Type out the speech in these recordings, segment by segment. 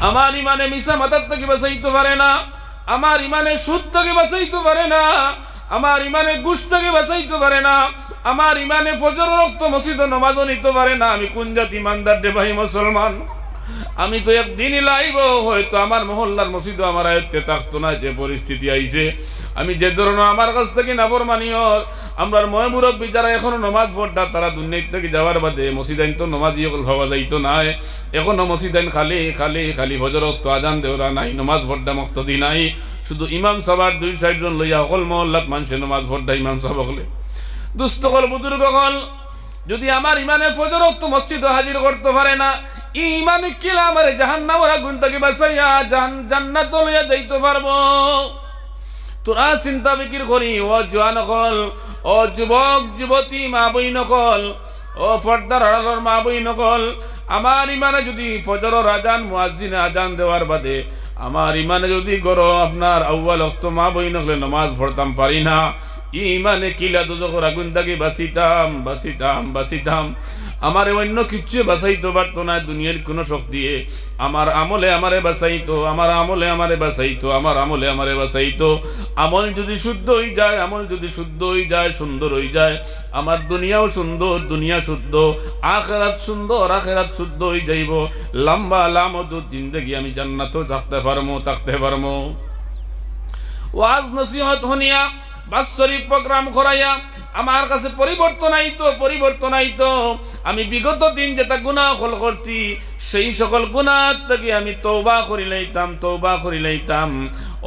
আমার ইমানে মিশা মাথার থেকে বাঁচাইতে পারে না, আমার ইমানে সুদ থেকে বাঁচাইতে পারে না, আমার ইমানে ঘুষ থেকে বাঁচাইতে পারে না, আমার ইমানে ফজর রক্ত মসজিদ নামাজও নিতে পারে না। আমি কোন জাতি ইমানদার রে ভাই মুসলমান? আমি তো একদিনই লাইব, হয়তো আমার মহল্লার মসজিদও আমার আয়ত্তে থাকতো না। যে পরিস্থিতি আইছে, আমি যে ধরনের আমার কাছ থেকে নাফরমানিও আমরা ময় মুরব্বী যারা এখনো নমাজ পড়া, তারা দুনিয়া থেকে যাওয়ার বাদে মসজিদ আইন তো নমাজি সকল ভাবা যাইতো না। এখনো মসজিদ আইন খালি খালি খালি ফজর রক্ত আজান দেওয়া নাই, নমাজ পড়া মক্তদি নাই। শুধু ইমাম সাহেবার 2-4 জন লইয়া অকল মহল্লাত মানুষে নমাজ পড়া ইমাম সাহেব হলে দুস্থকল বুজুর্গ হল। যদি আমার ইমানে ফজর রক্ত মসজিদ হাজির করতে পারে না, ইমানে কিলা আমার জাহান্নামের আগুন থেকে বাঁচাইয়া জান্নাত লইয়া যাইতে পারবো। তোরা চিন্তা বিকির করি ও জোয়ান হল, ও যুবক যুবতী মা বই নকল, ও ফর্দার আড়ালোর মা বই নকল, আমার ইমানে যদি ফজর আজান মুয়াজ্জিনে আজান দেওয়ার বাদে আমার ইমানে যদি গরো আপনার আউয়াল ওয়াক্ত মা বই নকলে নামাজ পড়তাম পারি না, ইমানে কিলা দুজখের আগুন থেকে বাঁচিতাম বাঁচিতাম বাঁচিতাম। আমার অন্য কিচ্ছু বাঁচাইতে পারতো না দুনিয়ার কোনো শক্তি। আমার আমলে আমারে বাঁচাইতো, আমার আমলে আমারে বাঁচাইতো, আমার আমলে আমারে বাঁচাইতো। আমল যদি শুদ্ধ হয়ে যায়, আমল যদি শুদ্ধ হয়ে যায়, সুন্দর হয়ে যায়, আমার দুনিয়াও সুন্দর, দুনিয়া শুদ্ধ, আখেরাত সুন্দর, আখেরাত শুদ্ধ হয়ে যাইব। লম্বা লামদুদ জিন্দগি আমি জান্নাতও থাকতে পারবো, থাকতে পারবো। ওয়াজ নসিহত হনিয়া বাৎসরিক প্রোগ্রাম করাইয়া আমার কাছে পরিবর্তন আইতো, পরিবর্তন আইতো। আমি বিগত দিন যেটা গুনাহ হল করছি, সেই সকল গুনাহ থেকে আমি তওবা করি লইতাম, তওবা করি লইতাম।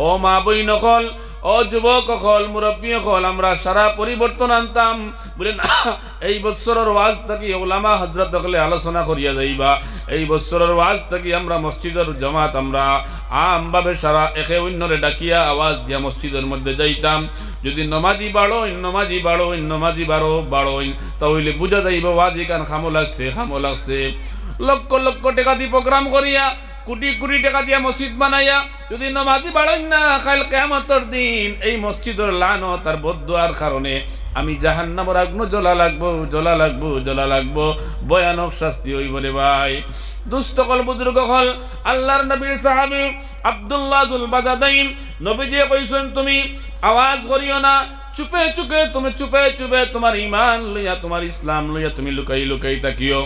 ও মা বই নকল, ও যুবক হল, মুরব্বী হল, আমরা সারা পরিবর্তন আনতাম। বলেন এই বৎসরের ওয়াজ থেকে ওলামা হজরত হলে আলোচনা করিয়া যাইবা। এই বৎসরের ওয়াজ থেকে আমরা মসজিদের জামাত আমরা আমভাবে সারা একে অন্যরে ডাকিয়া আওয়াজ দিয়া মসজিদের মধ্যে যাইতাম। যদি নমাজি বাড়ো, নমাজি বাড়ো, নমাজি বাড়ো বাড়ো, তাহলে বুঝা যাইব ওয়াজি কান খামো লাগছে, খামো লাগছে। লক্ষ লক্ষ টাকা দিয়ে প্রোগ্রাম করিয়া, কোটি কোটি টাকা দিয়া মসজিদ বানাইয়া যদি নমাজি বাড়েন না, কাল কিয়ামতের দিন এই মসজিদের লানত আর বদদুয়ার কারণে আমি জাহান্নামের আগুনে জ্বলা লাগবো, জ্বলা লাগবো, জ্বলা লাগবো। ভয়ানক শাস্তি হইব রে ভাই। দুস্থকল বুজুর্গ হল, আল্লাহর নবীর সাহাবী আব্দুল্লাহ যুল বাজাদাইন নবীজি কইছেন, তুমি আওয়াজ করিও না, চুপে চুপে তুমি চুপে চুপে তোমার ঈমান লইয়া, তোমার ইসলাম লইয়া তুমি লুকাই লুকাই তাকিও।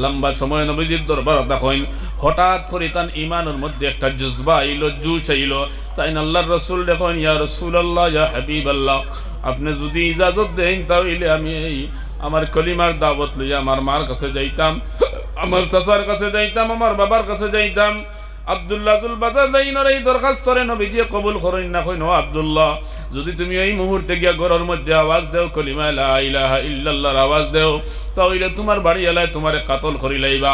লম্বা সময় নবীজির দরবার দেখেন, হঠাৎ করে তার ইমানের মধ্যে একটা জজবা আইলো, জুস আইলো। তাই আল্লাহর রসুল দেখেন, ইয়া রাসূলুল্লাহ, ইয়া হাবিবাল্লাহ, আপনি যদি ইজাজত দেন তাহলে আমি এই আমার কলিমার দাওয়াত লইয়া আমার মার কাছে যাইতাম, আমার চাচার কাছে যাইতাম, আমার বাবার কাছে যাইতাম। আব্দুল্লাহ যুল বাজাদাইনের এই দরখাস্তরে নবীজি কবুল করেন না। কইন, ও আব্দুল্লাহ, যদি তুমি এই মুহূর্তে গিয়া ঘরের মধ্যে আওয়াজ দেও, কলিমা লা ইলাহা ইল্লাল্লাহর আওয়াজ দেও, তাহলে তোমার বাড়ি এলায় তোমারে কাতল করি লাইবা।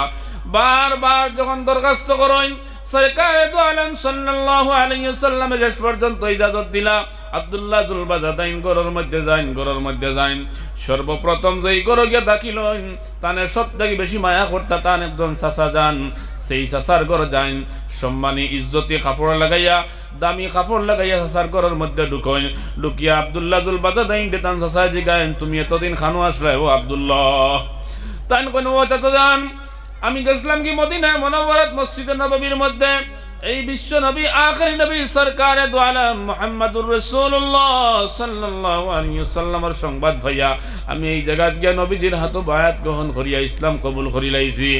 বারবার যখন দরখাস্ত করেন, সরকারে দু আলম সাল্লাল্লাহু আলাইহি ওয়াসাল্লাম শেষ পর্যন্ত ইজাজত দিলা। আব্দুল্লাহ যুল বাজাদাইন ঘরের মধ্যে যাইন, ঘরের মধ্যে যাইন। সর্বপ্রথম যেই ঘরে গিয়া দাখিলেন, তানে সব থেকে বেশি মায়া করতা তান একজন চাচা যান। সেই চাচার ঘর যাইন, সম্মানী ইজ্জতি কাপড় লাগাইয়া, দামি কাপড় লাগাইয়া চাচার ঘরের মধ্যে ঢুকেন। ঢুকিয়া আব্দুল্লাহ যুল বাজাদাইন দেতান চাচা জিগাইন, তুমি এতদিন খানো আসলে ও আব্দুল্লাহ? তাই কোন, ও চাচা যান, আমি গেছিলাম কি মদিনা মুনাওয়ারাত মসজিদে নববীর মধ্যে। এই বিশ্ব নবী, আখেরি নবী, সরকারে দু আলম মুহাম্মদুর রাসূলুল্লাহ সাল্লাল্লাহু আলাইহি ওয়াসাল্লামের সংবাদ ভাইয়া আমি এই জায়গাত গিয়া নবীজির হাতে বায়াত গ্রহণ করিয়া ইসলাম কবুল করি লাইছি।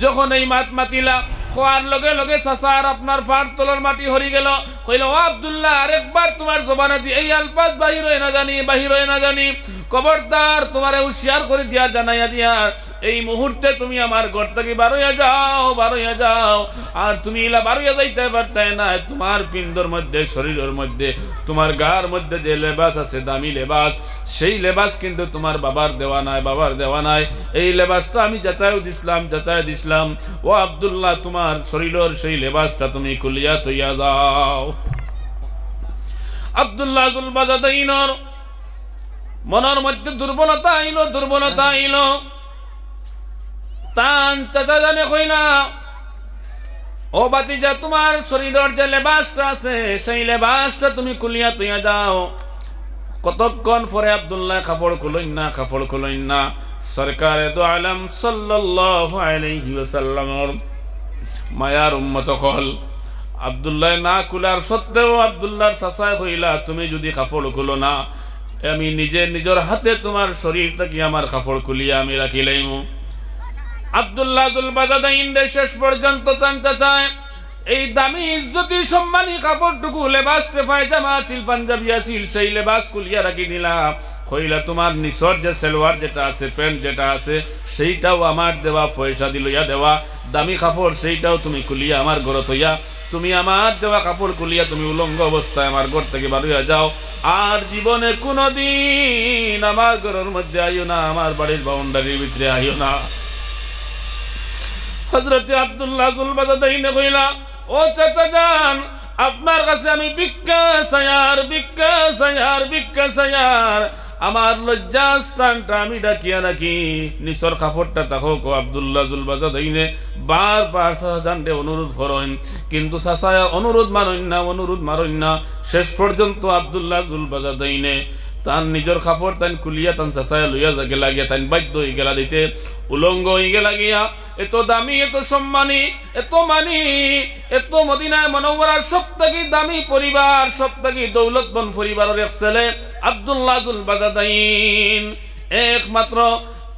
যখন এই মাত মাতিলা খোয়ার লগে লগে চাচার আপনার ফার তলর মাটি হরি গেল। কইল, ও আব্দুল্লাহ, আরেকবার তোমার জবানে দিয়ে এই আলফাজ বাহির হয় না জানি, বাহির হয় না জানি, খবরদার তোমারে হুঁশিয়ার করে দিয়া, জানাইয়া দিয়া, এই মুহূর্তে তুমি আমার ঘর থেকে বারোয়া যাও, বারোয়া যাও। আর তুমি ইলা বারোয়া যাইতে পারতে না। তোমার পিণ্ডর মধ্যে, শরীরের মধ্যে, তোমার গার মধ্যে যে লেবাস আছে, দামি লেবাস, সেই লেবাস কিন্তু তোমার বাবার দেওয়া নাই, বাবার দেওয়া নাই। এই লেবাসটা আমি যাচাই দিছিলাম, যাচাই দিছিলাম। ও আব্দুল্লাহ, তোমার শরীরের সেই লেবাসটা তুমি খুলিয়া তৈয়া যাও। আব্দুল্লাহ যুল বাজাদাইনের মনের মধ্যে দুর্বলতা আইলো, দুর্বলতা আইলো। তান চাচা জানে কইলা, ও বাতিজা, তোমার শরীরের যে লেবাসটা আছে, সেই লেবাসটা তুমি খুলিয়া তুইয়া যাও। কতক্ষণ পরে আব্দুল্লাহ কাপড় খুলইন না, কাপড় খুলইন না। সরকারে দু আলম সাল্লাল্লাহু আলাইহি ওয়াসাল্লামের মায়ার উম্মত হল আব্দুল্লাহ না কুলার সত্ত্বেও আব্দুল্লাহর চাচায় কইলা তুমি যদি কাপড় খুলো না আমি নিজের হাতে তোমার শরীর থেকে আমার কাপড় খুলিয়া আমি রাখি লাইমু। আব্দুল্লাহ জুল বাজাদাইন শেষ পর্যন্ত তান চাচায় এই দামি ইজ্জতি সম্মানী কাপড়টুকু লেবাসটে পায়জামা আছিল পাঞ্জাবি আছিল সেই লেবাস খুলিয়া রাখি দিলাম। কইলা তোমার নিসর যে সেলোয়ার যেটা আছে প্যান্ট যেটা আছে সেইটাও আমার দেওয়া পয়সা দিলইয়া দেওয়া দামি কাপড় সেইটাও তুমি খুলিয়া আমার ঘরত হইয়া তুমি আমার দেওয়া কাপড় খুলিয়া তুমি উলঙ্গ অবস্থায় আমার ঘর থেকে বার হইয়া যাও। আর জীবনে কোনোদিন আমার ঘরের মধ্যে আইও না, আমার বাড়ির বাউন্ডারির ভিতরে আইও না। হযরতে আব্দুল্লাহ জুল বাজাদাইন কইলা ও চাচা যান আপনার কাছে আমি ভিক্ষা চাইয়ার আমার লজ্জাস্থানটা আমি ডাকিয়া রাখি নিসর কাপড়টা তাকো আব্দুল্লাহ জুল বাজাদাইনে বারবার চাচাজানরে অনুরোধ করেন কিন্তু চাচায়া অনুরোধ মানইন না। শেষ পর্যন্ত আব্দুল্লাহ জুল বাজাদাইনে তান নিজের কাপড় তান খুলিয়া তান চাচায়া লইয়া গেলা গিয়া তান বাধ্য হয়ে গেলা দিতে উলঙ্গ হয়ে গেলা গিয়া। এত দামি এত সম্মানী এত মানি এত মদিনায় মুনাওয়ারার সবথেকে দামি পরিবার সবথেকে দৌলতবন পরিবারের এক ছেলে আব্দুল্লাহ জুল বাজাদাইন একমাত্র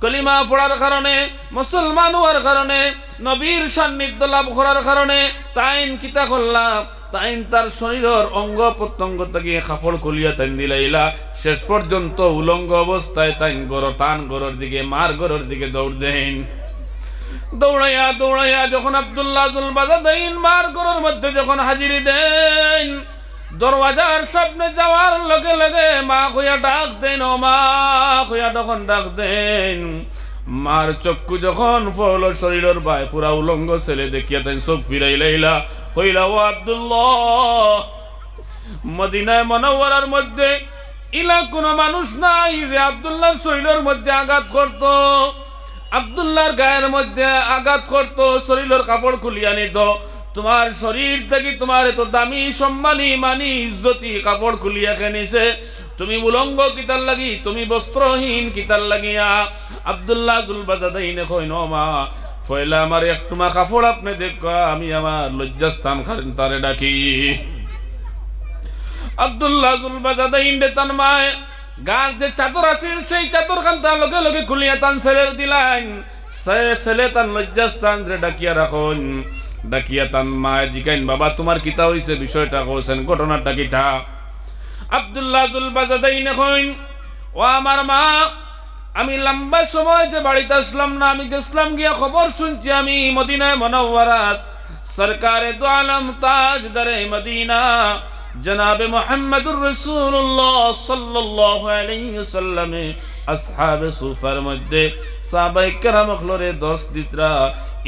কলিমা পড়ার কারণে মুসলমান হওয়ার কারণে নবীর সান্নিধ্য লাভ করার কারণে তাইন কিতা করলাম তাইন তার শরীরের অঙ্গ প্রত্যঙ্গ থেকে কাপড় খুলিয়া তাইন দিলাইলা। শেষ পর্যন্ত উলঙ্গ অবস্থায় তাইন গরের দিকে মার গরের দিকে দৌড় দেন। দৌড়াইয়া যখন আব্দুল্লাহ জুল বাজাদাইন মার গরের মধ্যে যখন হাজিরি দেন দরওয়াজার সামনে যাওয়ার লগে লগে মা কইয়া ডাক দেন ও মা কইয়া তখন ডাক দেন। মার চক্ষু যখন ফল শরীরের বাই পুরা উলঙ্গ ছেলে দেখিয়া তাই চোখ ফিরাই লাইলা কইলা ও আব্দুল্লাহ মদিনায় মুনাওয়ারার মধ্যে ইলা কোনো মানুষ নাই যে আব্দুল্লাহর শরীরের মধ্যে আঘাত করত, আব্দুল্লাহর গায়ের মধ্যে আঘাত করত, শরীরের কাপড় খুলিয়া নিত। তোমার শরীর থেকে তোমার এত দামি সম্মানী মানি ইজ্জতি কাপড় খুলিয়া খেনিছে তুমি উলঙ্গ কিতার লাগি তুমি বস্ত্রহীন কিতার লাগিয়া। আব্দুল্লাহ জুল বাজাদাইন কইন মা ফয়লা আমার একটুমা কাপড় আপনি দেখা আমি আমার লজ্জাস্থান খারেন তারে ডাকি। আব্দুল্লাহ জুল বাজাদাইন তান মায় গার যে চাদর আছিল সেই চাদর খান তার লগে লগে খুলিয়া তান ছেলের দিলাইন ছেলে তান লজ্জাস্থান রে ডাকিয়া রাখুন। ডাকিয়া তান মায় জিগাইন বাবা তোমার কিতা হইছে বিষয়টা কইছেন ঘটনাটা কিতা। আব্দুল্লাহ জুল বাজাদাইন কইন ও আমার মা আমি লম্বা সময় যে বাড়িতে আসলাম না আমি গেছিলাম গিয়া খবর শুনছি আমি মদিনায় মুনাওয়ারাত সরকারে দু আলম তাজদারে মদিনা জনাবে মুহাম্মদুর রাসূলুল্লাহ সাল্লাল্লাহু আলাইহি ওয়াসাল্লামে আসহাবে সুফার মধ্যে সাহাবায়ে কেরাম খলরে দর্শ দিতরা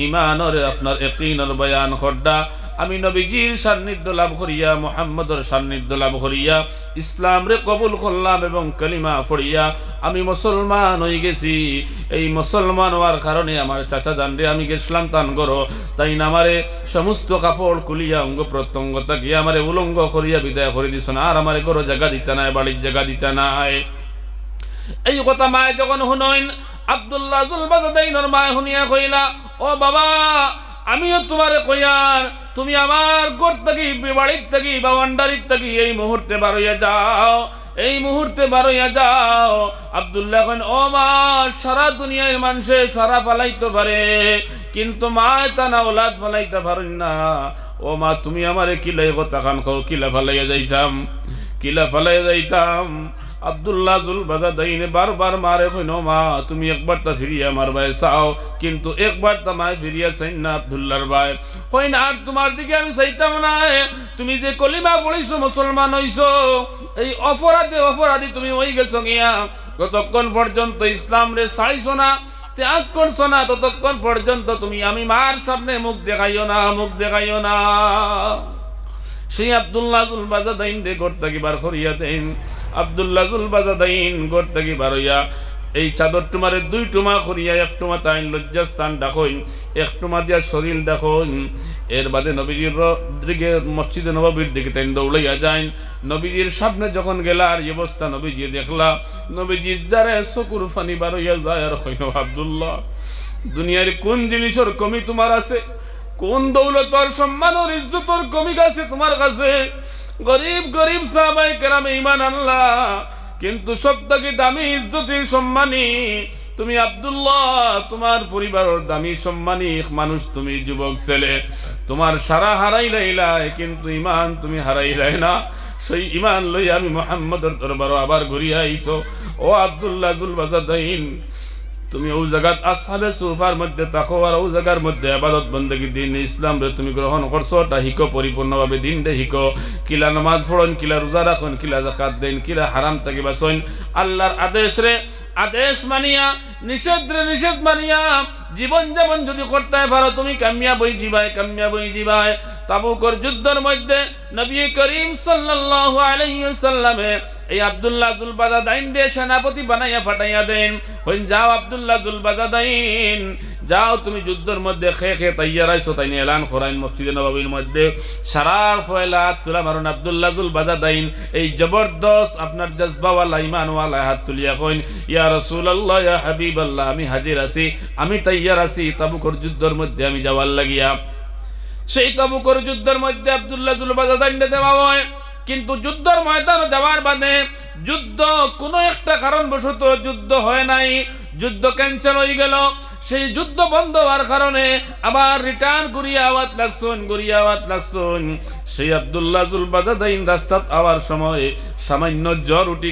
ইমানরে আপনার ইয়াকিনের বয়ান করডা আমি নবীজির সান্নিধ্য লাভ করিয়া মুহাম্মদের সান্নিধ্য লাভ করিয়া ইসলাম রে কবুল করলাম এবং কালিমা পড়িয়া আমি মুসলমান হয়ে গেছি। এই মুসলমান হওয়ার কারণে আমার চাচা জানরে আমি গেছিলাম তান গরো তাই না আমারে সমস্ত কাপড় খুলিয়া অঙ্গ প্রত্যঙ্গ তাকিয়া আমারে উলঙ্গ করিয়া বিদায় করে দিছ না আর আমারে গরো জায়গা দিতে নাই বাড়ির জায়গা দিতে নাই। এই কথা মায় যখন শুনইন আব্দুল্লাহ জুল বাজাদাইনের মায় শুনিয়া কইলা ও বাবা আমিও তোমারে কইয়ার তুমি আমার ঘর থেকে বাড়ির থেকে বাউন্ডারির থেকে এই মুহূর্তে বার হইয়া যাও এই মুহূর্তে বার হইয়া যাও। আব্দুল্লাহ কইন ও মা সারা দুনিয়ার মানুষে সারা ফালাইতে পারে কিন্তু মা তা না ওলাদ ফালাইতে পারেন না। ও মা তুমি আমারে কিলাই কথা খান খাও কিলা ফালাইয়া যাইতাম। আব্দুল্লাহ জুল বাজাদাইনে বারবার মারে কইন মা তুমি একবার তা ফিরিয়া আমার ভাই চাও কিন্তু একবার তা মায় ফিরিয়া চাইন না। আব্দুল্লাহর ভাই কইন আর তোমার দিকে আমি চাইতাম না, তুমি যে কলিমা পড়িছো মুসলমান হইছো এই অপরাধী তুমি হই গেছো গিয়া যতক্ষণ পর্যন্ত ইসলাম রে চাইছো না ত্যাগ করছো না ততক্ষণ পর্যন্ত তুমি আমি মার সামনে মুখ দেখাইও না। সেই আব্দুল্লাহ জুল বাজাদাইন রে ঘর থেকে বার করিয়া দেন। আব্দুল্লাহ জুল বাজাদাইন ঘর থেকে বার হইয়া এই চাদর টুমারে দুই টুমা করিয়া এক টুমা তাইন লজ্জাস্থান ডাকইন এক টুমা দিয়া শরীর ডাকইন। এর বাদে নবীজির দিকে মসজিদে নববীর দিকে তাইন দৌড়াইয়া যাইন। নবীজির সামনে যখন গেলা আর অবস্থা নবীজি দেখলা নবীজির যারে চকুর ফানি বার হইয়া যায় আর কইন আব্দুল্লাহ দুনিয়ার কোন জিনিসের কমি তোমার আছে কোন দৌলতর সম্মানের ইজ্জতর কমি গেছে তোমার কাছে? গরিব গরিব সাহাবায়ে কেরামে ঈমান আনলা, কিন্তু সবথেকে দামি ইজ্জতের সম্মানী তুমি আব্দুল্লাহ, তোমার পরিবারের দামি সম্মানী মানুষ তুমি, যুবক ছেলে। তোমার সারা হারাইলাই, কিন্তু ঈমান তুমি হারাইলাই না। সেই ঈমান লই আমি মুহাম্মদের দরবারে আবার ঘুরিয়া আইছো। ও আব্দুল্লাহ জুল বাজাদাইন, তুমি ও জায়গাত আসহাবে সুফার মধ্যে থাকো, আর ও জায়গার মধ্যে ইবাদত বন্দেগী দিন ইসলাম রে তুমি গ্রহণ করছো, তা হিকো পরিপূর্ণভাবে দিন রে হিকো। কিলা নামাজ পড়ন, কিলা রোজা রাখুন, কিলা যাকাত দেন, কিলা হারাম থেকে বাঁচুন। আল্লাহর আদেশ রে আদেশ মানিয়া, নিষেধ রে নিষেধ মানিয়া জীবন যাপন যদি করতে পারো, তুমি কামিয়াব হয়ে যাবাই, কামিয়াব হয়ে যাবাই। তাবুকর যুদ্ধের মধ্যে নবী করিম সাল্লাল্লাহু আলাইহি ওয়াসাল্লামে এই আব্দুল্লাহ জুল বাজাদাইন রে সেনাপতি বানাইয়া পাঠাইয়া দেন। হইন যাও আব্দুল্লাহ জুল বাজাদাইন, যাও তুমি যুদ্ধের মধ্যে খেয়ে তৈয়ার আইছো, তাই নিয়ে এলান করাইন মসজিদে নববীর মধ্যে। সারার ফয়লা হাত তুলা মারুন আব্দুল্লাহ জুল বাজাদাইন এই জবরদস্ত আপনার জজবাওয়ালা ঈমানওয়ালা হাত তুলিয়া কইন, ইয়া রাসূলুল্লাহ, ইয়া হাবিবাল্লাহ, আমি হাজির আছি, আমি তৈয়ার আছি তাবুকর যুদ্ধের মধ্যে আমি যাওয়ার লাগিয়া। সেই তাবুকর যুদ্ধের মধ্যে আব্দুল্লাহ জুল বাজাদাইন দেওয়া হয়, কিন্তু যুদ্ধের ময়দানে যাওয়ার বাদে যুদ্ধ কোনো একটা কারণবশত যুদ্ধ হয় নাই, যুদ্ধ ক্যান্সেল হয়ে গেল। সেই যুদ্ধ বন্ধ হওয়ার কারণে আবার রিটার্ন করিয়া আওয়াত লাগছুন। সেই আব্দুল্লাহ জুল বাজাদাইন রাস্তাত আওয়ার সময় সামান্য জ্বর উঠি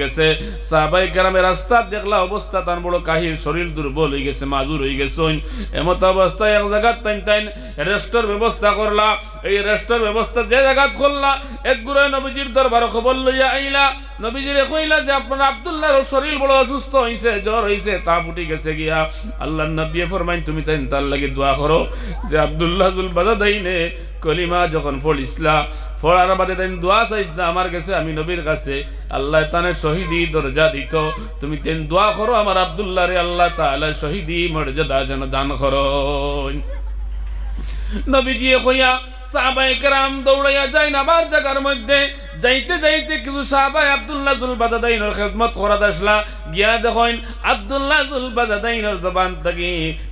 গেছে। সাহাবায়ে কেরামের রাস্তা দেখলা অবস্থা তার বড় কাহিল, শরীর দুর্বল হয়ে গেছে, মাজুর হয়ে গেছেন। এমত অবস্থায় এক জায়গাত তাইন রেস্টের ব্যবস্থা করলা। এই রেস্টের ব্যবস্থা যে জায়গাত করলা, এক গুড়ে নবীজির দরবারে খবর লইয়া আইলা। নবীজিরে কইলা যে আপনার আব্দুল্লাহর শরীর বড় অসুস্থ হইছে, জ্বর হইছে, তাপ উঠি গেছে গিয়া। আল্লাহর নবী ফরমাইন তুমি তার লাগি দোয়া করো যে আব্দুল্লাহ জুল বাজাদাইনে কলিমা যখন পড়িসলা, পড়ার বাদে তাই দোয়া চাইছিলা আমার কাছে, আমি নবীর কাছে, আল্লাহ তানে শহীদি দরজা দিত। তুমি তেন দোয়া করো আমার আব্দুল্লাহ রে আল্লাহ তাআলা শহীদি মর্যাদা যেন দান করো। নবীজি কইয়া সাহাবায়ে কেরাম দৌড়াইয়া যায় নামার জায়গার মধ্যে। যাইতে কিছু সাহাবায়ে আব্দুল্লাহ জুল বাজাদাইনের খেদমত করা আসলা। গিয়া দেখেন আব্দুল্লাহ জুল বাজাদাইনের জবান থেকে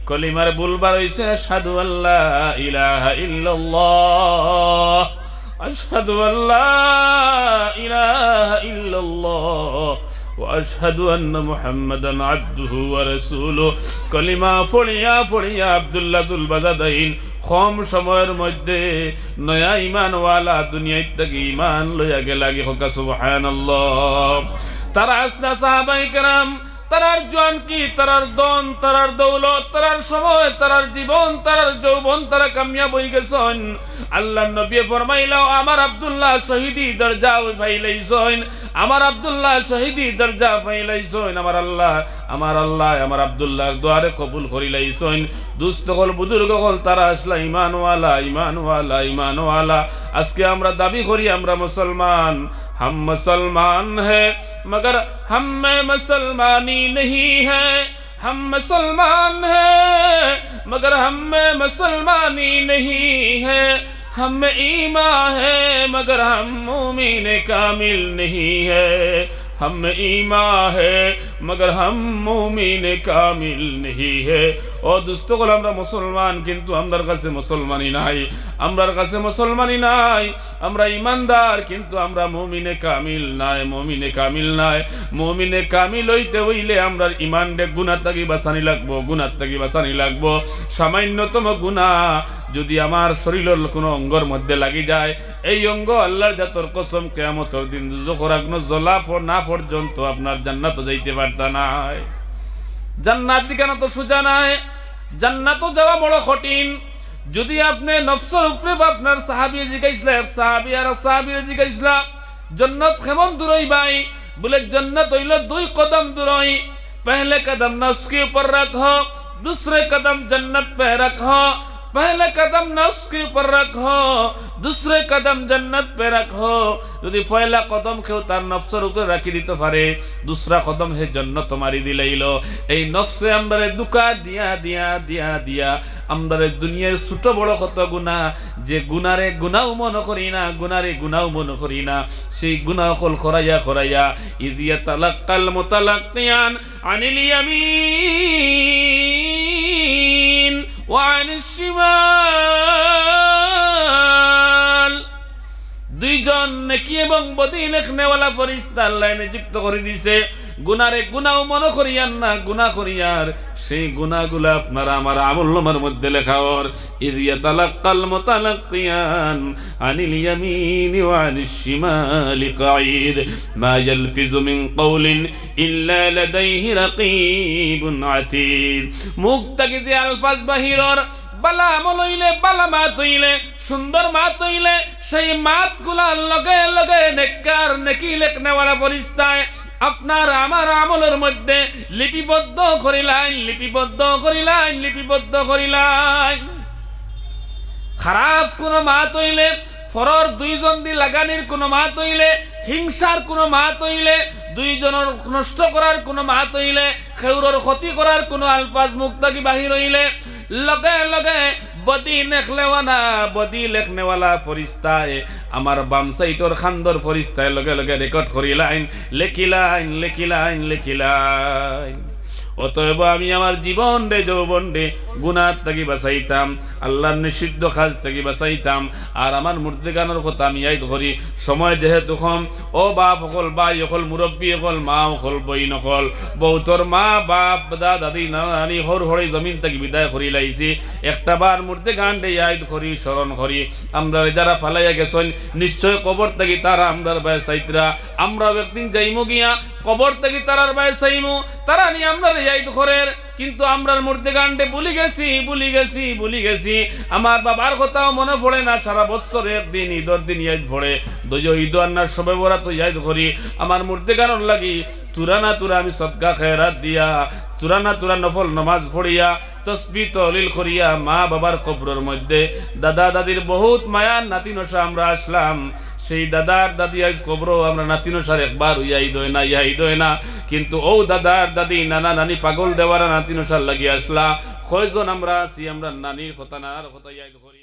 কলিমার বুলবার হইছে আশহাদু আল্লা ইলাহা ইল্লাল্লাহ, আশহাদু আল্লা ইলাহা ইল্লাল্লাহ ওয়া আশহাদু আন্না মুহাম্মাদান আবদুহু ওয়া রাসূলুহু। কলিমা পড়িয়া আব্দুল্লাহ জুল বাজাদাইন কম সময়ের মধ্যে নয়া ঈমানওয়ালা দুনিয়ায় থেকে ঈমান লইয়া গেলাগি। হোকা সুবহানাল্লাহ। তারা আসলা সাহাবায়ে কেরাম, তারার জোয়ান কি, তারার দন, তারার দৌলত, তারার সময়, তারার জীবন, তারার যৌবন, তারা কামিয়াব হয়ে গেছেন। আল্লাহ নবী ফরমাইলাও আমার আব্দুল্লাহ শহীদি দরজা পাইলাইছেন, আমার আব্দুল্লাহ শহীদি দরজা পাইলাইছেন। আমার আল্লাহ আমার আব্দুল্লাহর দুয়ারে কবুল করিলাইছেন। দুস্থ হল বুজুর্গ হল তারা আসলা ঈমানওয়ালা। আজকে আমরা দাবি করি আমরা মুসলমান, हम मुसलमान हैं मगर हम में मुसलमानी नहीं है, हम मुसलमान हैं मगर हम में मुसलमानी नहीं है, हम में ईमान है मगर हम मोमिन कामिल नहीं है, हम में ईमान है मगर हम मोमिन कामिल नहीं है। ও দুস্থকল আমরা মুসলমান, কিন্তু আমরার কাছে মুসলমানি নাই, আমরা ইমানদার, কিন্তু আমরা মুমিনে কামিল নাই। মুমিনে কামিল হইতে হইলে আমরা ইমানকে গুনাহ থেকে বাঁচানি লাগবো। সামান্যতম গুনাহ যদি আমার শরীরের কোনো অঙ্গর মধ্যে লাগি যায়, এই অঙ্গ আল্লাহর জাতর কসম কিয়ামতের দিন যখন আগুন জ্বলা না পর্যন্ত আপনার জান্নাত যাইতে পারতা নাই। জান্নাত কেন তো সোজা নাই, জান্নাত যাওয়া বড় কঠিন। যদি আপনি নফসের উপরে আপনার সাহাবী জিজ্ঞাসা जन्नत केमन दूरई भाई? बोले जन्नत हईल 2 कदम दूरई। पहले कदम नफ्स के ऊपर रखो, दूसरे कदम जन्नत पे रखो। पहले कदम नफ्स के ऊपर रखो, दूसरे कदम जन्नत पे रखो। यदि पहला कदम केउ तार नफ्सर ऊपर राखी दिते पारे, दूसरा कदम हे जन्नत मारी दिलाइलो। এই নফসে আমরারে দুকা দিয়া দিয়া দিয়া দিয়া আমরারে দুনিয়ার ছোট বড় কত গুনাহ, যে গুনারে গুনাও মনে করি না, গুনারে গুনাও মনে করি না, সেই গুনাহ হল খরাইয়া খরাইয়া ইদিয়া তালাক্কাল মুতালাক্কিয়ান আনিল ইয়ামিন وعن الشمال দুইজন নেকি এবং বদি লেখনেওয়ালা ফেরেশতা আল্লাহ নিযুক্ত করে দিয়েছে গুনারে গুনাও মনে করিয়ান না গুনাহ করিয়ার সেই গুনাহগুলো আপনারা আমার আমলনামার মধ্যে লেখাওর ইয ইয়াতালাক্কাল মুতালাক্কিয়ান আনিল ইয়ামিনি ওয়া আনিশ শিমালি কাঈদ মা ইয়ালফিযু মিন কওলিন ইল্লা লাদাইহি রাকীবুন আতীদ মুখ থেকে যে আলফাজ বাহিরর বালা আমল হইলে বালা মাত হইলে সুন্দর মাত হইলে সেই মাতগুলার লগে লগে নেককার নেকি লেখনেওয়ালা ফেরেশতায় আপনার আমার আমলের মধ্যে লিপিবদ্ধ করিলাম খারাপ কোন মাত হইলে ফরর দুইজন দি লাগানির কোন মাত হইলে হিংসার কোন মাত হইলে দুইজনের নষ্ট করার কোন মাত হইলে খেউরর ক্ষতি করার কোন আলফাজ মুখ থেকে বাহির হইলে লগে লগে বদি লেখনেওয়ালা ফেরেশতায় আমার বাম সাইটর খান্দর ফেরেশতায় লগে লগে রেকর্ড করিলাইন লেখিলাইন অতএব আমি আমার জীবন রে যৌবন রে গুনাহ থেকে বাঁচাইতাম আল্লাহর নিষিদ্ধ কাজ থেকে বাঁচাইতাম আর আমার মুর্দেগানোর কথা আমি ইয়াদ করি সময় যেহেতু কম ও বাপ হল ভাই হল মুরব্বী হল মা হল বইন হল বৌতর মা বাপ দাদি নানি হর হরে জমিন থেকে বিদায় করি লাইছি একটা বার মুর্দেগান রে ইয়াদ করি স্মরণ করি আমরা যারা ফালাইয়া গেছেন নিশ্চয় কবর থেকে তারা আমরার বাই সাইতরা আমরা একদিন যাইমু গিয়া কবর থেকে তারার বাই সাইমু তারা নি আমরা ইয়াদ করের কিন্তু আমরার মুর্দেগানডে ভুলি গেছি আমার বাবার কথাও মনে পড়ে না সারা বছর একদিন ঈদর দিন ইয়াদ পড়ে ঈদ আন্নার সবে বরা তো ইয়াদ করি আমার মুর্দেগানোর লাগি তুরা আমি সদকা খেরাত দিয়া তুরা নফল নামাজ পড়িয়া তসবিহ তহলিল করিয়া মা বাবার কবরের মধ্যে দাদা দাদির বহুত মায়ার নাতিনশা আমরা আসলাম সেই দাদার দাদি আজ কবর আমরা নাতিনশার একবার ইয়াইদ হয় না কিন্তু ও দাদার দাদি নানা নানি পাগল দেওয়ারা নাতিনশার লাগি আসলা কয়জন আমরা আছি আমরা নানির কথা নানার কথা ইয়াইদ করি।